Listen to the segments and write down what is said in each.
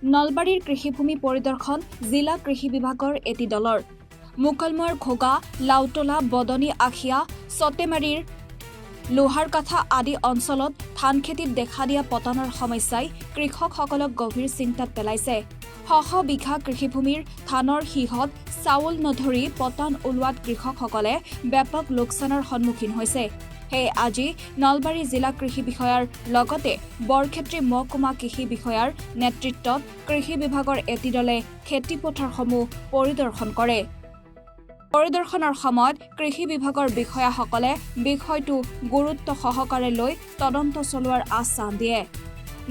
নলবাৰীৰ কৃষিভূমি পৰিদৰ্শন জিলা কৃষি বিভাগৰ এটি দলৰ মুকলমৰ ঘোগা লাউতলা বদনী আখিয়া সতেমাৰীৰ লোহাৰকাঠা আদি অঞ্চলত ধান খেতিত দেখা দিয়া পতনৰ সমস্যাই কৃষকসকলক গভীৰ চিন্তাত পেলাইছে। শ বিঘা কৃষিভূমিৰ ধানৰ শিহত চাউল নধৰি পতন ওলোৱাত কৃষকসকলে ব্যাপক লোকচানৰ সন্মুখীন হৈছে। সেয়ে আজি নলবাৰী জিলা কৃষি বিষয়াৰ লগতে বৰক্ষেত্ৰী মহকুমা কৃষি বিষয়াৰ নেতৃত্বত কৃষি বিভাগৰ এটি দলে খেতিপথাৰসমূহ পৰিদৰ্শন কৰে। পৰিদৰ্শনৰ সময়ত কৃষি বিভাগৰ বিষয়াসকলে বিষয়টো গুৰুত্ব সহকাৰে লৈ তদন্ত চলোৱাৰ আশ্বাস দিয়ে।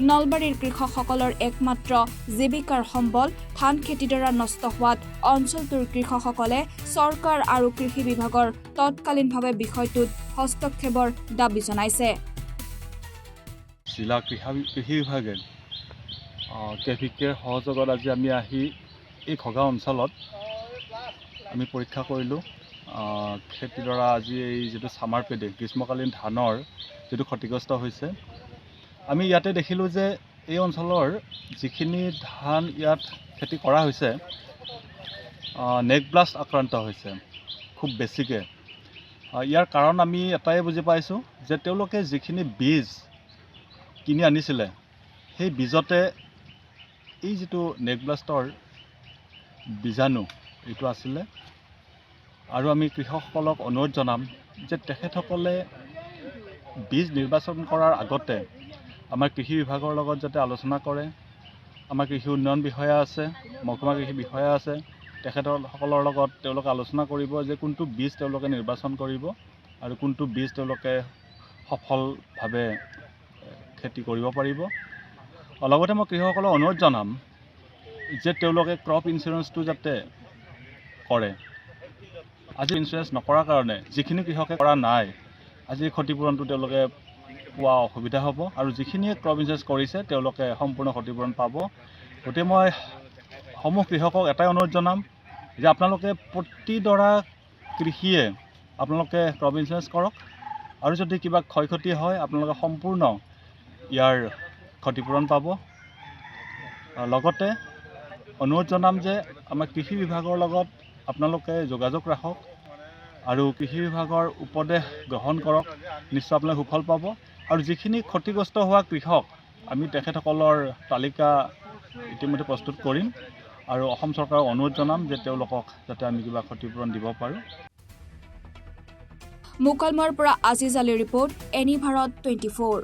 নলবাৰীৰ কৃষকসকলৰ একমাত্ৰ জীৱিকাৰ সম্বল ধান খেতিৰ দ্বাৰা নষ্ট হোৱাত অঞ্চলটোৰ কৃষকসকলে চৰকাৰ আৰু কৃষি বিভাগৰ তৎকালীনভাৱে বিষয়টোত হস্তক্ষেপৰ দাবী জনাইছে। জিলা কৃষি বিভাগে কেভিকেৰ সহযোগত আজি আমি আহি এই ঘগা অঞ্চলত আমি পৰীক্ষা কৰিলোঁ। খেতিডৰা আজি এই যিটো ছামাৰ পেডি গ্ৰীষ্মকালীন ধানৰ যিটো ক্ষতিগ্ৰস্ত হৈছে, আমি ইয়াতে দেখিলোঁ যে এই অঞ্চলৰ যিখিনি ধান ইয়াত খেতি কৰা হৈছে নেক ব্লাষ্ট আক্ৰান্ত হৈছে খুব বেছিকৈ। ইয়াৰ কাৰণ আমি এটাই বুজি পাইছোঁ যে তেওঁলোকে যিখিনি বীজ কিনি আনিছিলে সেই বীজতে এই যিটো নেক ব্লাষ্টৰ বীজাণু এইটো আছিলে। আৰু আমি কৃষকসকলক অনুৰোধ জনাম যে তেখেতসকলে বীজ নিৰ্বাচন কৰাৰ আগতে আমাৰ কৃষি বিভাগৰ লগত যাতে আলোচনা কৰে। আমাৰ কৃষি উন্নয়ন বিষয়া আছে, মহকুমা কৃষি বিষয়া আছে, তেখেতসকলৰ লগত তেওঁলোকে আলোচনা কৰিব যে কোনটো বীজ তেওঁলোকে নিৰ্বাচন কৰিব আৰু কোনটো বীজ তেওঁলোকে সফলভাৱে খেতি কৰিব পাৰিব। লগতে মই কৃষকসকলক অনুৰোধ জনাম যে তেওঁলোকে ক্ৰপ ইঞ্চুৰেঞ্চটো যাতে কৰে। আজি ইঞ্চুৰেঞ্চ নকৰাৰ কাৰণে যিখিনি কৃষকে কৰা নাই, আজি ক্ষতিপূৰণটো তেওঁলোকে পোৱা অসুবিধা হ'ব, আৰু যিখিনিয়ে ক্ৰপ ইঞ্চুৰেঞ্চ কৰিছে তেওঁলোকে সম্পূৰ্ণ ক্ষতিপূৰণ পাব। গতিকে মই সমূহ কৃষকক এটাই অনুৰোধ জনাম যে আপোনালোকে প্ৰতিডৰা কৃষিয়ে আপোনালোকে ক্ৰপ ইঞ্চুৰেঞ্চ কৰক, আৰু যদি কিবা ক্ষয় ক্ষতি হয় আপোনালোকে সম্পূৰ্ণ ইয়াৰ ক্ষতিপূৰণ পাব। লগতে অনুৰোধ জনাম যে আমাৰ কৃষি বিভাগৰ লগত আপোনালোকে যোগাযোগ ৰাখক আৰু কৃষি বিভাগৰ উপদেশ গ্ৰহণ কৰক, নিশ্চয় আপোনালোকে সুফল পাব। আৰু যিখিনি ক্ষতিগ্ৰস্ত হোৱা কৃষক আমি তেখেতসকলৰ তালিকা ইতিমধ্যে প্ৰস্তুত কৰিম আৰু অসম চৰকাৰক অনুৰোধ জনাম যে তেওঁলোকক যাতে আমি কিবা ক্ষতিপূৰণ দিব পাৰোঁ। মুকলমৰ পৰা আজিজ আলীৰ ৰিপৰ্ট, এনি ভাৰত 24।